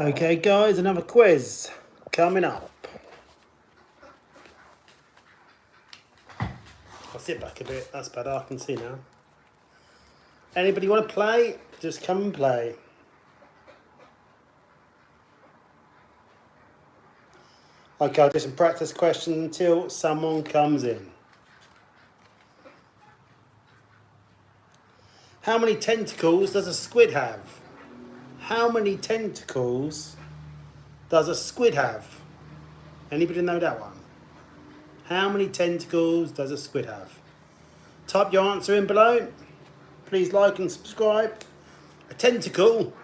Okay guys, another quiz coming up. I'll sit back a bit, that's better, I can see now. Anybody want to play? Just come and play. Okay, I'll do some practice questions until someone comes in. How many tentacles does a squid have? How many tentacles does a squid have? Anybody know that one? How many tentacles does a squid have? Type your answer in below. Please like and subscribe. A tentacle.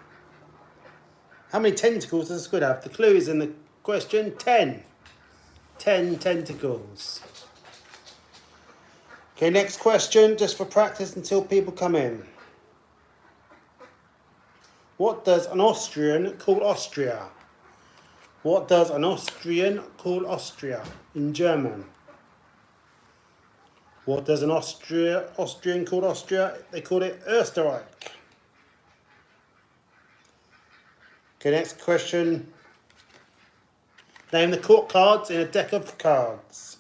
How many tentacles does a squid have? The clue is in the question. 10. 10 tentacles. Okay, next question, just for practice until people come in. What does an Austrian call Austria? What does an Austrian call Austria in German? What does an Austrian call Austria? They call it Österreich. Okay, next question. Name the court cards in a deck of cards.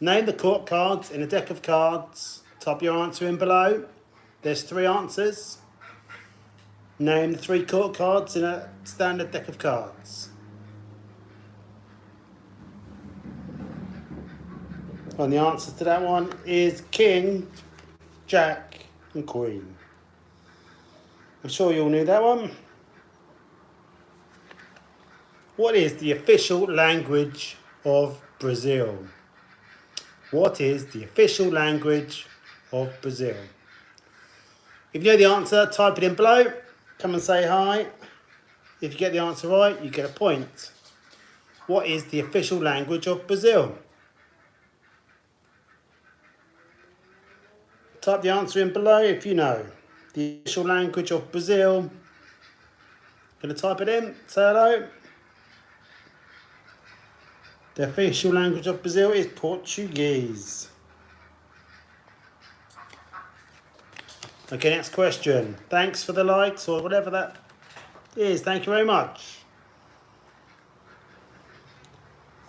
Name the court cards in a deck of cards. Type your answer in below. There's 3 answers. Name the 3 court cards in a standard deck of cards. And the answer to that one is King, Jack and Queen. I'm sure you all knew that one. What is the official language of Brazil? What is the official language of Brazil? If you know the answer, type it in below. Come and say hi. If you get the answer right, you get a point. What is the official language of Brazil? Type the answer in below if you know. The official language of Brazil. Gonna type it in, say hello. The official language of Brazil is Portuguese. Okay, next question. Thanks for the likes or whatever that is. Thank you very much.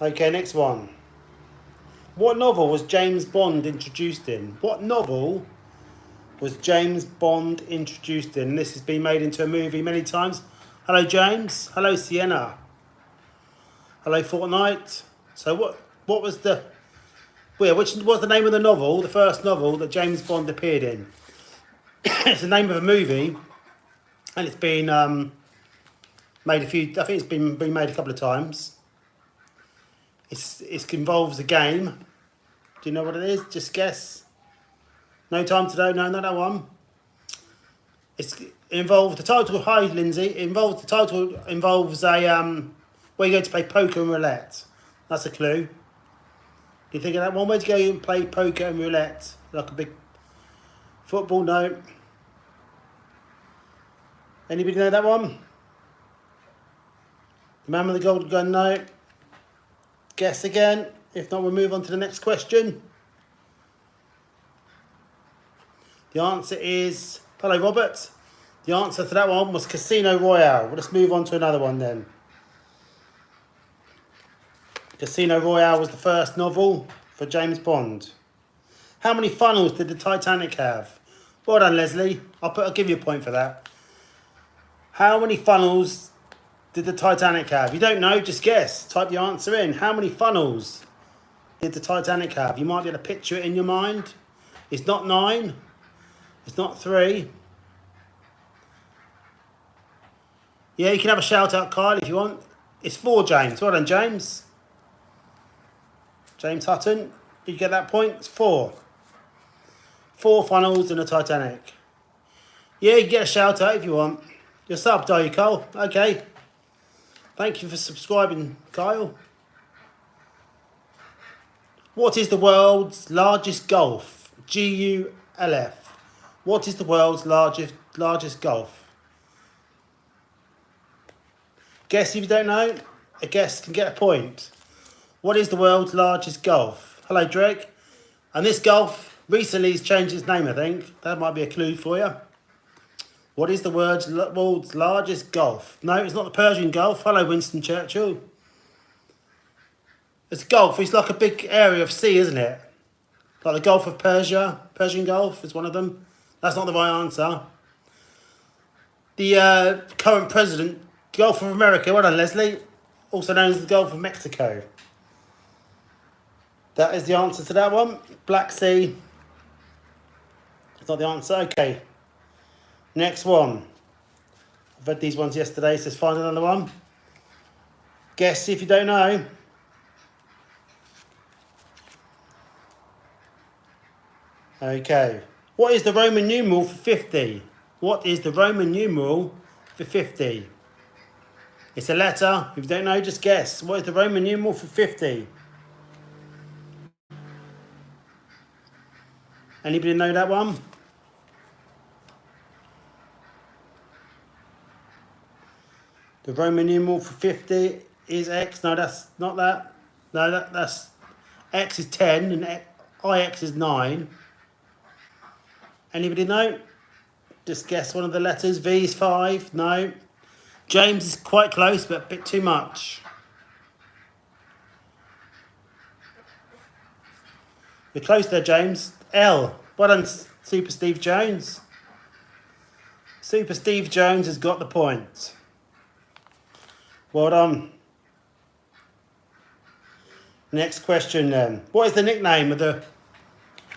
Okay, next one. What novel was James Bond introduced in? What novel was James Bond introduced in? This has been made into a movie many times. Hello, James. Hello, Sienna. Hello, Fortnite. So what was the... which was the name of the novel, the first novel that James Bond appeared in? It's the name of a movie, and it's been made a few... I think it's been made a couple of times. It involves a game. Do you know what it is? Just guess. No time to know. No, not that one. It involves the title. Hi, Lindsay. The title involves a where you go to play poker and roulette. That's a clue. Do you think of that one? Where to go and play poker and roulette? Like a big football? No. Anybody know that one? The Man with the Golden Gun? No. Guess again. If not, we'll move on to the next question. The answer is... Hello, Robert. The answer to that one was Casino Royale. Well, let's move on to another one then. Casino Royale was the first novel for James Bond. How many funnels did the Titanic have? Well done, Leslie. I'll give you a point for that. How many funnels did the Titanic have? You don't know, just guess. Type your answer in. How many funnels did the Titanic have? You might be able to picture it in your mind. It's not 9. It's not 3. Yeah, you can have a shout out, Kyle, if you want. It's 4, James. Well done, James. James Hutton. You get that point? It's 4. 4 funnels in the Titanic. Yeah, you can get a shout out if you want. You're subbed, are you, Kyle? Okay. Thank you for subscribing, Kyle. What is the world's largest gulf? GULF. What is the world's largest gulf? Guess if you don't know. A guess can get a point. What is the world's largest gulf? Hello, Drake. And this gulf recently has changed its name, I think. That might be a clue for you. What is the world's largest gulf? No, it's not the Persian Gulf. Hello, Winston Churchill. It's Gulf. It's like a big area of sea, isn't it? Like the Gulf of Persia. Persian Gulf is one of them. That's not the right answer. The current president, Gulf of America. Well done, Leslie. Also known as the Gulf of Mexico. That is the answer to that one. Black Sea. It's not the answer. Okay. Next one. I've read these ones yesterday, so let's find another one. Guess if you don't know. Okay. What is the Roman numeral for 50? What is the Roman numeral for 50? It's a letter. If you don't know, just guess. What is the Roman numeral for 50? Anybody know that one? The Roman numeral for 50 is X. No, that's not that. No, that's X is 10 and IX is 9. Anybody know? Just guess one of the letters. V is 5. No. James is quite close, but a bit too much. You're close there, James. L. Well done, Super Steve Jones. Super Steve Jones has got the point. Well done. Next question then. What is the nickname of the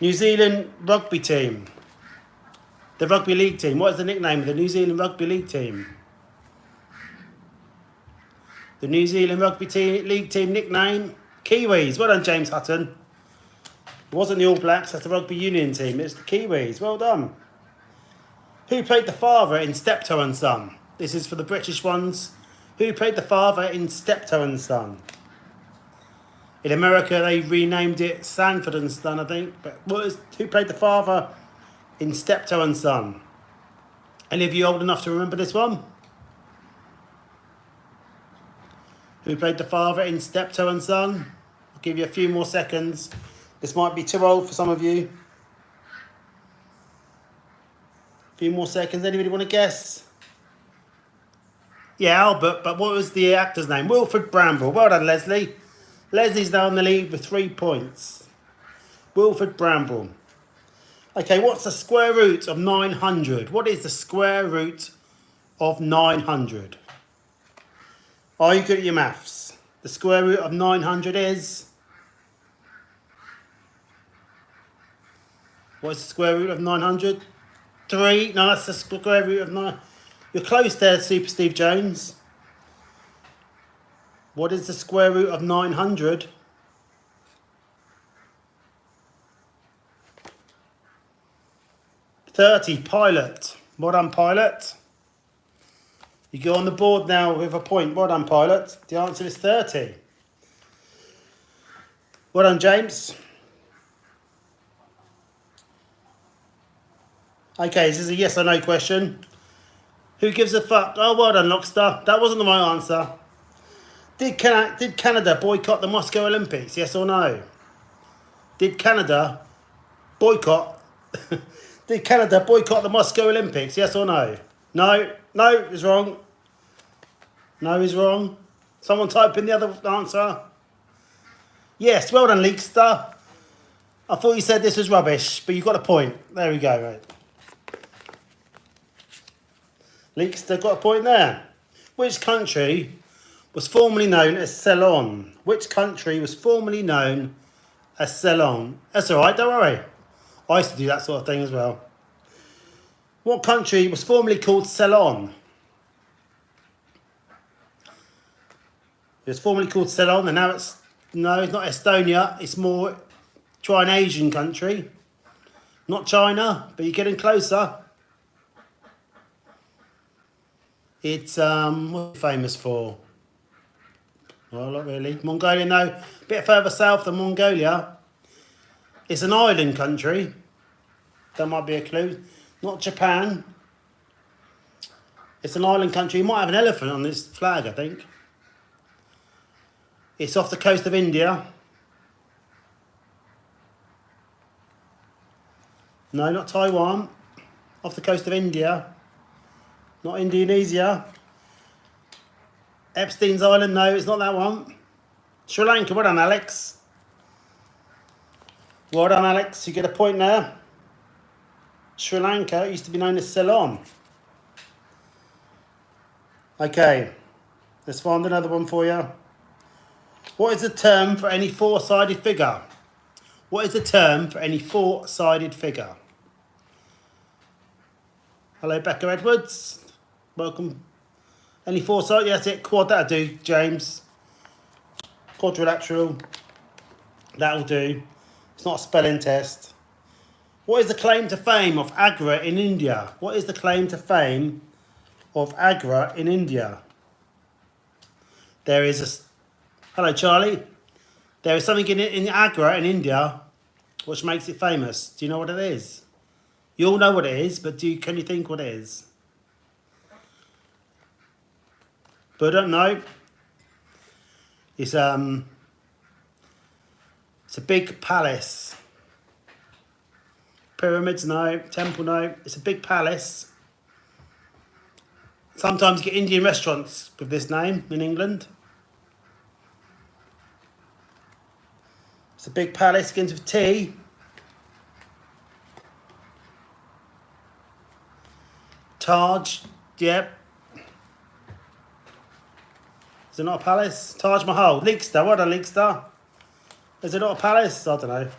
New Zealand rugby team? The rugby league team. What is the nickname of the New Zealand rugby league team? The New Zealand rugby league team nickname? Kiwis. Well done, James Hutton. It wasn't the All Blacks, that's the rugby union team. It's the Kiwis. Well done. Who played the father in Steptoe and Son? This is for the British ones. Who played the father in Steptoe and Son? In America, they renamed it Sanford and Son, I think. But who played the father in Steptoe and Son? Any of you old enough to remember this one? Who played the father in Steptoe and Son? I'll give you a few more seconds. This might be too old for some of you. A few more seconds. Anybody want to guess? Yeah, Albert, but what was the actor's name? Wilfred Bramble. Well done, Leslie. Leslie's now in the lead with 3 points. Wilfred Bramble. Okay, what's the square root of 900? What is the square root of 900? Are you good at your maths? The square root of 900 is... What's the square root of 900? 3. No, that's the square root of 9. You're close there, Super Steve Jones. What is the square root of 900? $30, Pilot. Well done, Pilot. You go on the board now with a point. Well done, Pilot. The answer is 30. Well done, James. Okay, this is a yes or no question. Who gives a fuck? Oh, well done, Lockstar. That wasn't the right answer. Did Canada boycott the Moscow Olympics? Yes or no? Did Canada boycott... Did Canada boycott the Moscow Olympics? Yes or no? No. No is wrong. No is wrong. Someone type in the other answer. Yes, well done, Leakstar. I thought you said this was rubbish, but you got a point. There we go, right. Leakstar got a point there. Which country was formerly known as Ceylon? Which country was formerly known as Ceylon? That's all right, don't worry. I used to do that sort of thing as well. What country was formerly called Ceylon? It was formerly called Ceylon, and now it's... No, it's not Estonia. It's more... Try an Asian country. Not China, but you're getting closer. It's, what's it famous for? Well, not really. Mongolia, no. A bit further south than Mongolia. It's an island country. That might be a clue. Not Japan. It's an island country. You might have an elephant on this flag, I think. It's off the coast of India. No, not Taiwan. Off the coast of India. Not Indonesia. Epstein's Island, no, it's not that one. Sri Lanka, well done, Alex. Well done, Alex. You get a point there. Sri Lanka used to be known as Ceylon. Okay, let's find another one for you. What is the term for any four-sided figure? What is the term for any four-sided figure? Hello, Becca Edwards. Welcome. Any four-sided? Yes, it. Quad, that'll do, James. Quadrilateral. That'll do. It's not a spelling test. What is the claim to fame of Agra in India? What is the claim to fame of Agra in India? There is a... Hello, Charlie. There is something in Agra in India which makes it famous. Do you know what it is? You all know what it is, but can you think what it is? But I don't know. It's a big palace. Pyramids, no. Temple, no. It's a big palace. Sometimes you get Indian restaurants with this name in England. It's a big palace, begins with T. Taj, yep. Is it not a palace? Taj Mahal, Leekster, what a Leekster. Is it not a palace? I don't know.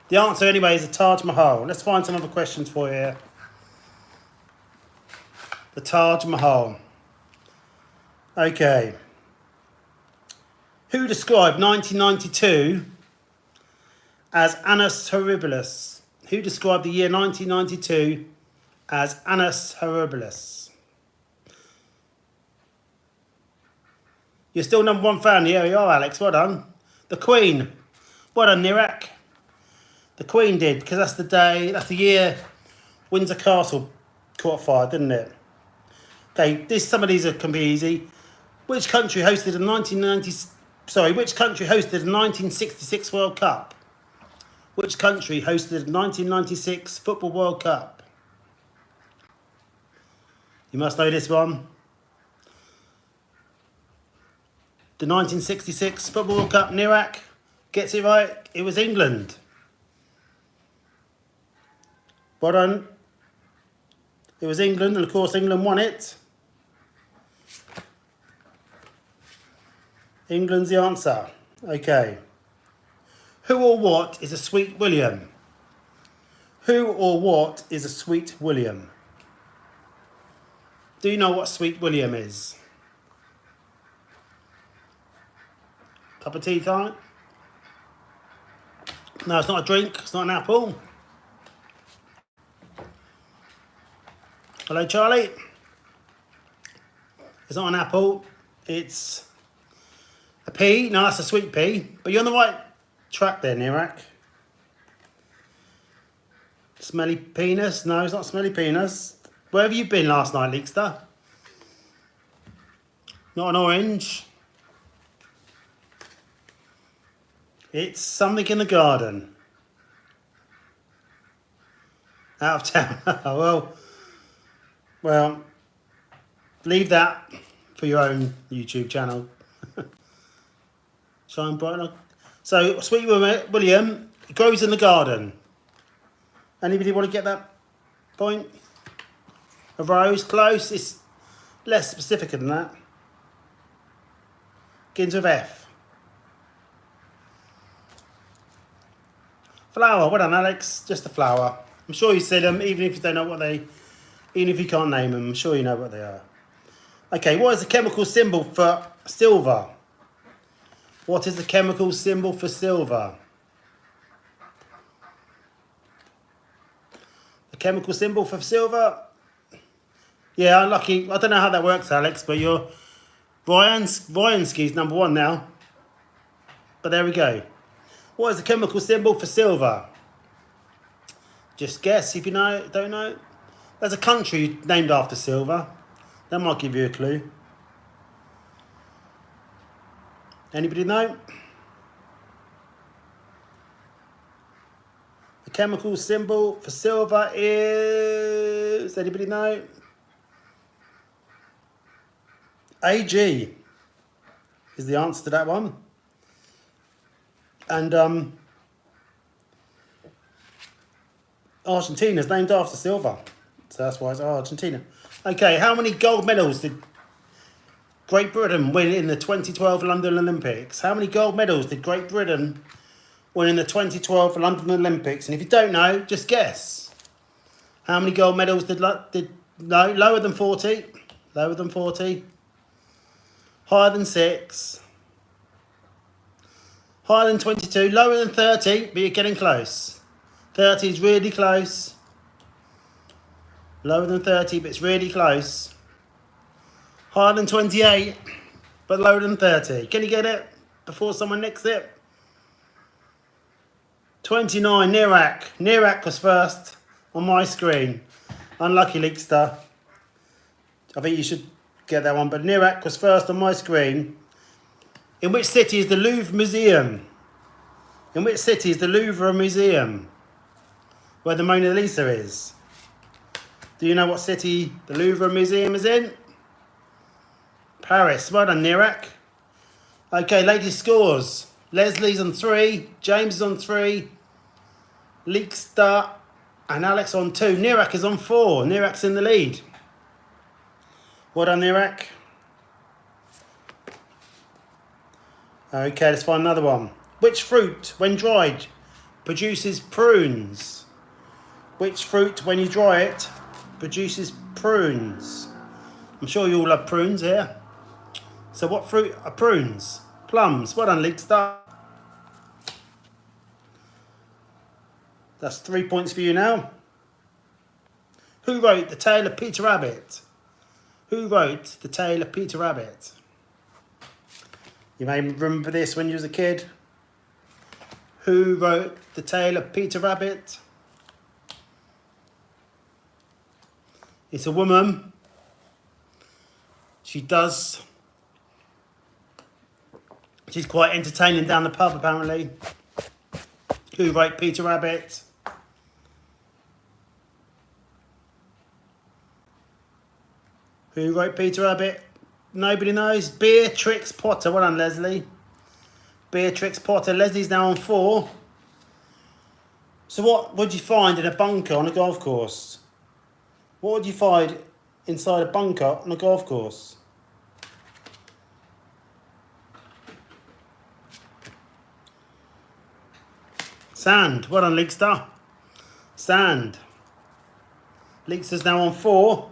The answer anyway is a Taj Mahal. Let's find some other questions for you here. The Taj Mahal. Okay. Who described 1992 as Annus Horribilis? Who described the year 1992 as Annus Horribilis? You're still number one fan. Yeah, you are, Alex. Well done. The Queen. Well done, Nirac. The Queen did, because that's the year Windsor Castle caught fire, didn't it? Okay, some of these can be easy. Which country hosted the 1966 World Cup? Which country hosted the 1996 Football World Cup? You must know this one. The 1966 Football World Cup, Nirac gets it right. It was England. Well done. It was England, and of course England won it. England's the answer. Okay. Who or what is a Sweet William? Who or what is a Sweet William? Do you know what Sweet William is? Cup of tea time? No, it's not a drink. It's not an apple. Hello, Charlie. It's not an apple. It's a pea. No, that's a sweet pea. But you're on the right track there, Nirac. Smelly penis? No, it's not smelly penis. Where have you been last night, Leekster? Not an orange. It's something in the garden. Out of town. Well, leave that for your own YouTube channel. Shine bright. So, Sweet William grows in the garden. Anybody want to get that point? A rose, close. It's less specific than that. Begins with F. Flower, well done, Alex. Just a flower. I'm sure you see them, even if you don't know what even if you can't name them, I'm sure you know what they are. Okay, what is the chemical symbol for silver? What is the chemical symbol for silver? The chemical symbol for silver? Yeah, unlucky. I don't know how that works, Alex, but you're... Ryansky's number one now. But there we go. What is the chemical symbol for silver? Just guess if you know, don't know. There's a country named after silver. That might give you a clue. Anybody know? The chemical symbol for silver is... Anybody know? AG is the answer to that one. And Argentina's named after Silva. So that's why it's Argentina. Okay, how many gold medals did Great Britain win in the 2012 London Olympics? How many gold medals did Great Britain win in the 2012 London Olympics? And if you don't know, just guess. How many gold medals did no, lower than 40? Lower than 40? Higher than 6? Higher than 22? Lower than 30? But you're getting close. 30 is really close. Lower than 30, but it's really close. Higher than 28, but lower than 30. Can you get it before someone nicks it? 29, Nirac. Nirac was first on my screen. Unlucky, Leakster. I think you should get that one, but Nirac was first on my screen. In which city is the Louvre Museum? In which city is the Louvre Museum? Where the Mona Lisa is. Do you know what city the Louvre Museum is in? Paris. Well done, Nirac. Okay, ladies' scores. Leslie's on 3. James is on 3. Leakster and Alex on 2. Nirac is on 4. Nirac's in the lead. Well done, Nirac. Okay, let's find another one. Which fruit, when dried, produces prunes? Which fruit, when you dry it, produces prunes? I'm sure you all love prunes here. So what fruit are prunes? Plums. Well done, Leakster. That's 3 points for you now. Who wrote The Tale of Peter Rabbit? Who wrote The Tale of Peter Rabbit? You may remember this when you was a kid. Who wrote The Tale of Peter Rabbit? It's a woman. She's quite entertaining down the pub, apparently. Who wrote Peter Rabbit? Who wrote Peter Rabbit? Nobody knows. Beatrix Potter. Well done, Leslie. Beatrix Potter. Leslie's now on 4. So what would you find in a bunker on a golf course? What would you find inside a bunker on a golf course? Sand. Well done, Leakster. Sand. Leakster's now on 4.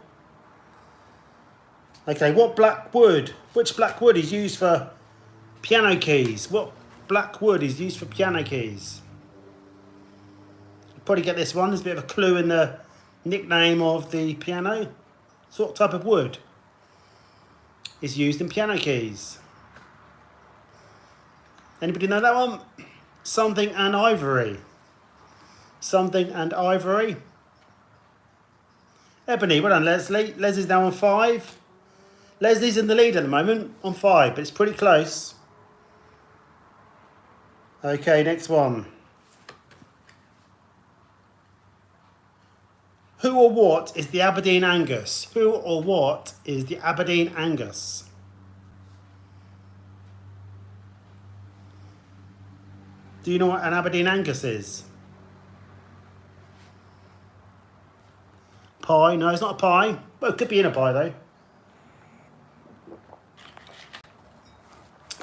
Okay, what black wood? Which black wood is used for piano keys? What black wood is used for piano keys? You'll probably get this one. There's a bit of a clue in the nickname of the piano. So what type of wood is used in piano keys? Anybody know that one? Something and ivory. Something and ivory. Ebony. Well done, Leslie. Leslie's now on 5. Leslie's in the lead at the moment on 5, but it's pretty close. Okay, next one. Who or what is the Aberdeen Angus? Who or what is the Aberdeen Angus? Do you know what an Aberdeen Angus is? Pie? No, it's not a pie. Well, it could be in a pie, though.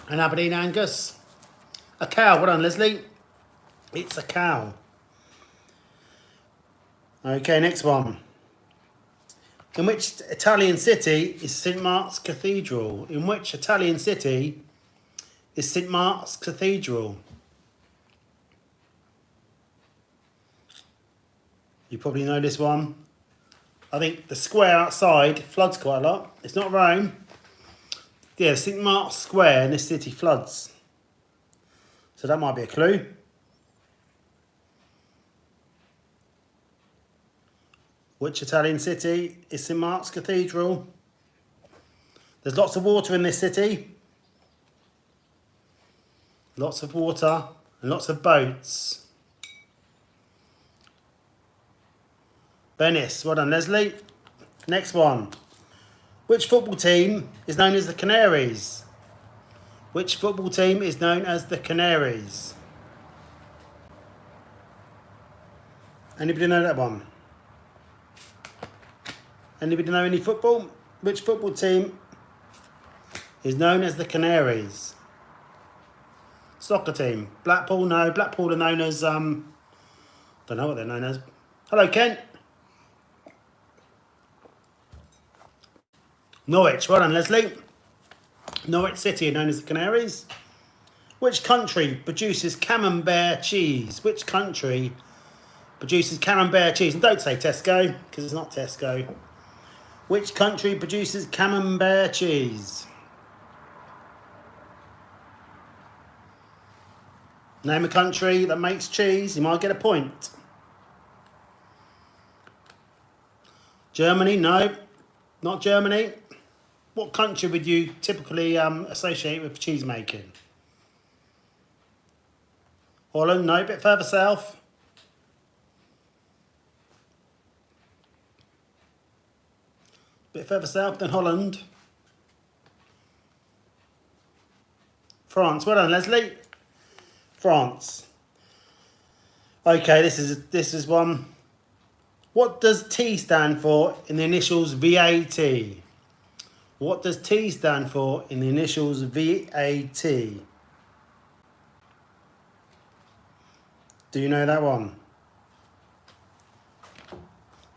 An Aberdeen Angus. A cow. Well done, Leslie. It's a cow. Okay, next one. In which Italian city is St. Mark's Cathedral? In which Italian city is St. Mark's Cathedral? You probably know this one. I think the square outside floods quite a lot. It's not Rome. Yeah, St. Mark's Square in this city floods. So that might be a clue. Which Italian city is St. Mark's Cathedral? There's lots of water in this city. Lots of water and lots of boats. Venice. Well done, Leslie. Next one. Which football team is known as the Canaries? Which football team is known as the Canaries? Anybody know that one? Anybody know any football? Which football team is known as the Canaries? Soccer team. Blackpool, no. Blackpool are known as, don't know what they're known as. Hello, Kent. Norwich, well done, Leslie. Norwich City are known as the Canaries. Which country produces camembert cheese? Which country produces camembert cheese? And don't say Tesco, because it's not Tesco. Which country produces camembert cheese? Name a country that makes cheese. You might get a point. Germany? No, not Germany. What country would you typically associate with cheese making? Holland? No, a bit further south. Bit further south than Holland. France. Well done, Leslie. France. Okay, this is one. What does T stand for in the initials VAT? What does T stand for in the initials VAT? Do you know that one?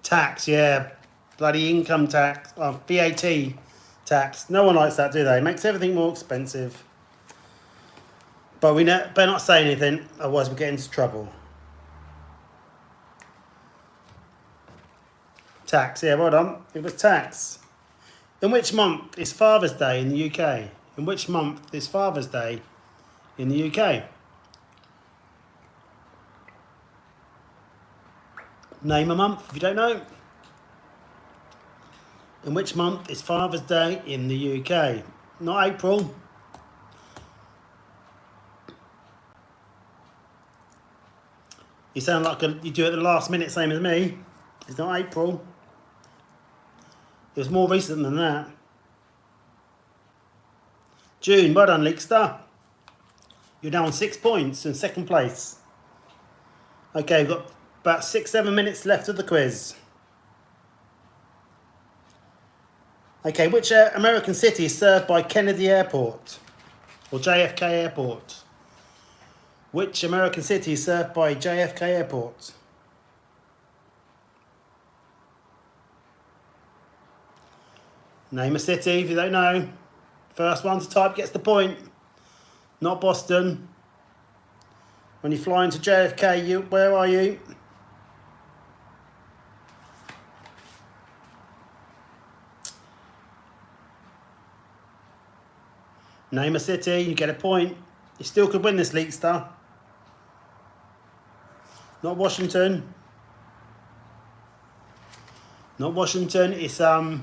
Tax, yeah. Bloody income tax. VAT tax. No one likes that, do they? It makes everything more expensive. But we better not say anything, otherwise we get into trouble. Tax, yeah, well done. It was tax. In which month is Father's Day in the UK? In which month is Father's Day in the UK? Name a month if you don't know. In which month is Father's Day in the UK? Not April. You sound like you do it at the last minute, same as me. It's not April. It was more recent than that. June, well done, Leekster. You're now on 6 points in second place. Okay, we've got about 6-7 minutes left of the quiz. Okay, which American city is served by Kennedy Airport or JFK Airport? Which American city is served by JFK Airport? Name a city if you don't know. First one to type gets the point. Not Boston. When you fly into JFK, where are you? Name a city, you get a point. You still could win this, Leekster. Not Washington. Not Washington, it's the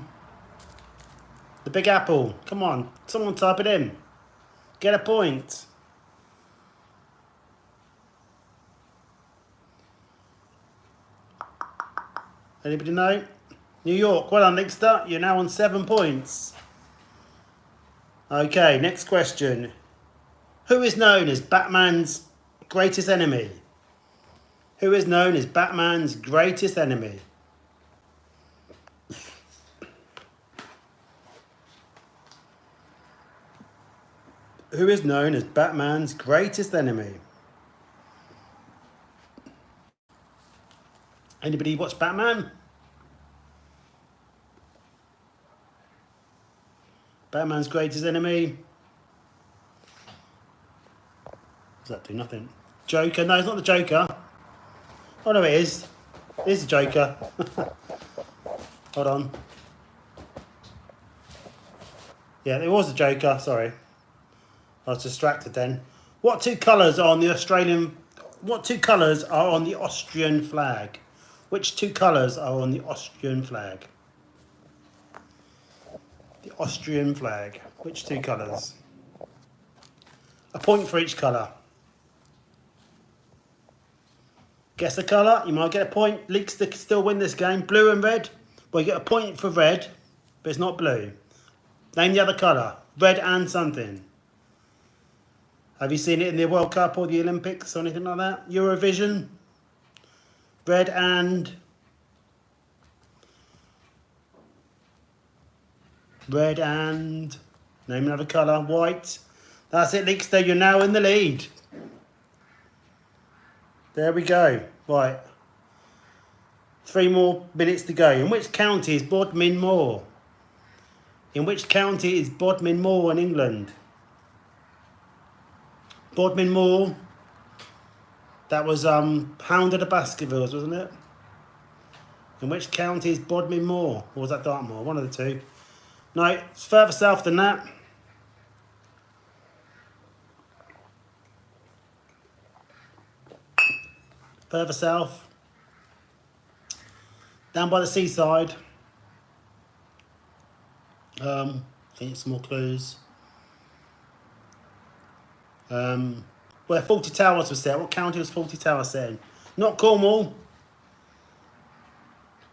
Big Apple. Come on, someone type it in. Get a point. Anybody know? New York. Well done, Leekster. You're now on 7 points. Okay, next question. Who is known as Batman's greatest enemy? Who is known as Batman's greatest enemy? Who is known as Batman's greatest enemy? Anybody watch Batman? Batman's greatest enemy. Does that do nothing? Joker? No, it's not the Joker. Oh no, it is. It is the Joker. Hold on. Yeah, it was the Joker. Sorry, I was distracted then. What two colours are on the Australian? What two colours are on the Austrian flag? Which two colours are on the Austrian flag? The Austrian flag. Which two colours? A point for each colour. Guess the colour, you might get a point. Leeks to still win this game. Blue and red. Well, you get a point for red, but it's not blue. Name the other colour. Red and something. Have you seen it in the World Cup or the Olympics or anything like that? Eurovision. Red and... Red and... Name another colour. White. That's it, Leekster. You're now in the lead. There we go. Right. 3 more minutes to go. In which county is Bodmin Moor? In which county is Bodmin Moor in England? Bodmin Moor. That was Hound of the Baskervilles, wasn't it? In which county is Bodmin Moor? Or was that Dartmoor? One of the two. No, it's further south than that. Further south. Down by the seaside. I think some more clues. Where Fawlty Towers was set. What county was Fawlty Towers set in? Not Cornwall.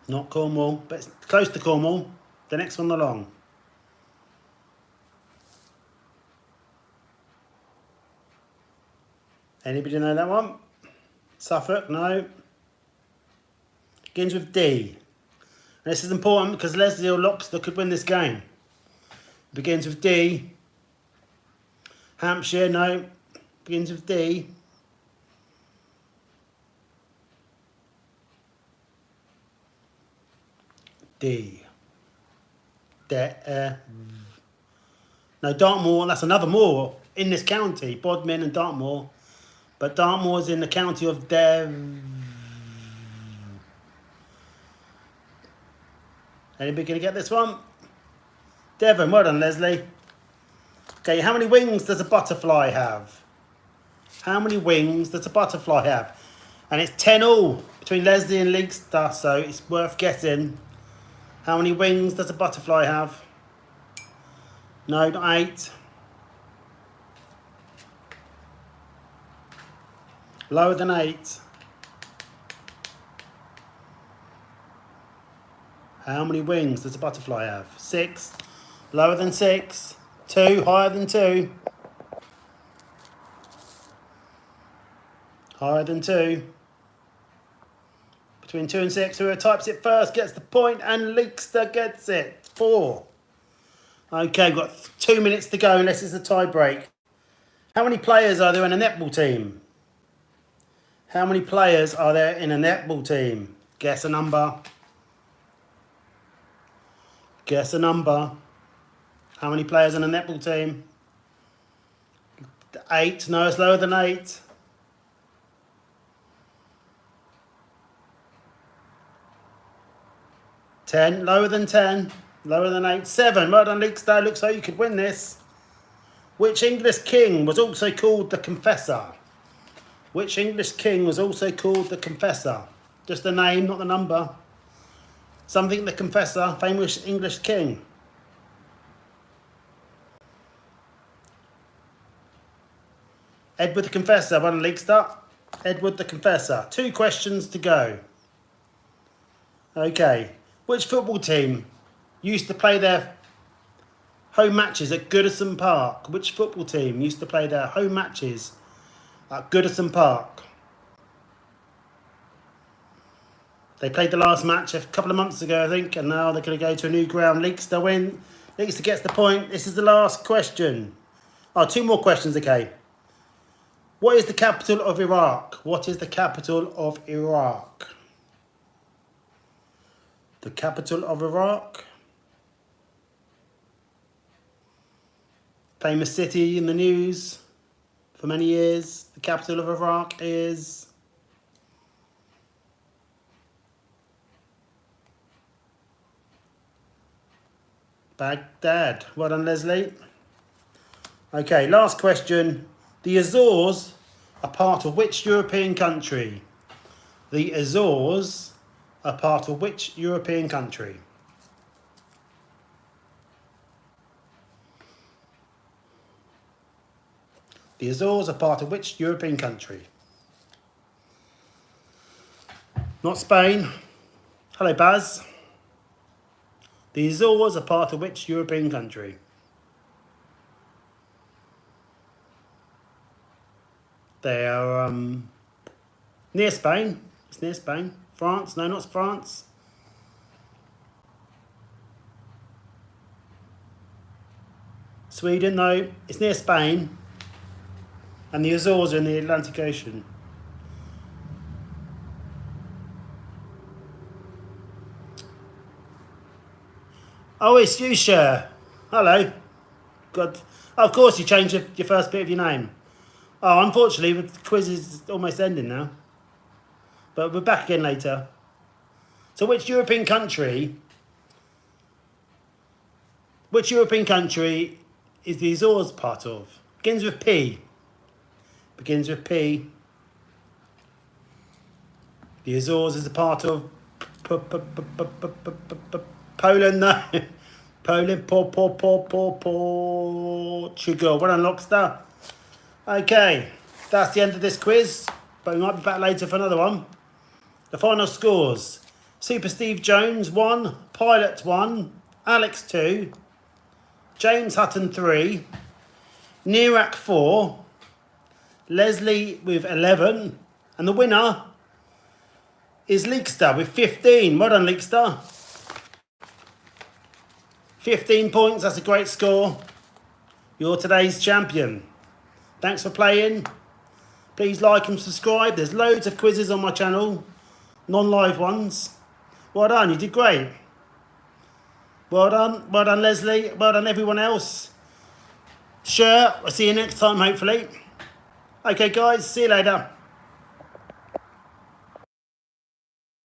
Not Cornwall, but it's close to Cornwall. The next one along. Anybody know that one? Suffolk? No. Begins with D. And this is important because Leslie or Loxton could win this game. Begins with D. Hampshire? No. Begins with D. D. No, Dartmoor, that's another moor in this county. Bodmin and Dartmoor. But Dartmoor is in the county of Anybody going to get this one? Devon, well done, Leslie. Okay, how many wings does a butterfly have? How many wings does a butterfly have? And it's 10 all between Leslie and Leekster, so it's worth guessing. How many wings does a butterfly have? No, not 8. Lower than 8. How many wings does a butterfly have? 6. Lower than 6. 2. Higher than 2. Higher than 2. Between 2 and 6. Whoever types it first gets the point, and Leekster gets it. 4. Okay, we've got 2 minutes to go unless it's a tie break. How many players are there in a netball team? How many players are there in a netball team? Guess a number. Guess a number. How many players in a netball team? 8. No, it's lower than 8. 10. Lower than 10. Lower than 8. 7. Well done, Leekster. Looks like you could win this. Which English king was also called the Confessor? Which English king was also called the Confessor? Just the name, not the number. Something the Confessor, famous English king. Edward the Confessor, well done, Leekster. Edward the Confessor. 2 questions to go. Okay. Which football team used to play their home matches at Goodison Park? Which football team used to play their home matches at Goodison Park? They played the last match a couple of months ago, I think, and now they're going to go to a new ground. Leekster win. Leekster gets the point. This is the last question. Oh, 2 more questions, okay. What is the capital of Iraq? What is the capital of Iraq? The capital of Iraq. Famous city in the news for many years. The capital of Iraq is... Baghdad. Well done, Leslie. Okay, last question. The Azores are part of which European country? The Azores are part of which European country? The Azores are part of which European country? Not Spain. Hello, Baz. The Azores are part of which European country? They are near Spain. It's near Spain. France? No, not France. Sweden? No, it's near Spain. And the Azores are in the Atlantic Ocean. Oh, it's you, Cher. Hello. God. Of course, you changed your first bit of your name. Oh, unfortunately, the quiz is almost ending now. But we're back again later. So which European country is the Azores part of? Begins with P. Begins with P. The Azores is a part of Poland, no. Poland, Portugal. Well done, Lockstar. Okay, that's the end of this quiz, but we might be back later for another one. The final scores. Super Steve Jones 1, Pilot 1, Alex 2, James Hutton 3, Nirak 4, Leslie with 11, and the winner is Leakstar with 15. Well done, Leakstar. 15 points, that's a great score. You're today's champion. Thanks for playing. Please like and subscribe. There's loads of quizzes on my channel, non-live ones. Well done, you did great. Well done Leslie, well done everyone else. Sure, I'll see you next time hopefully. Okay guys, see you later.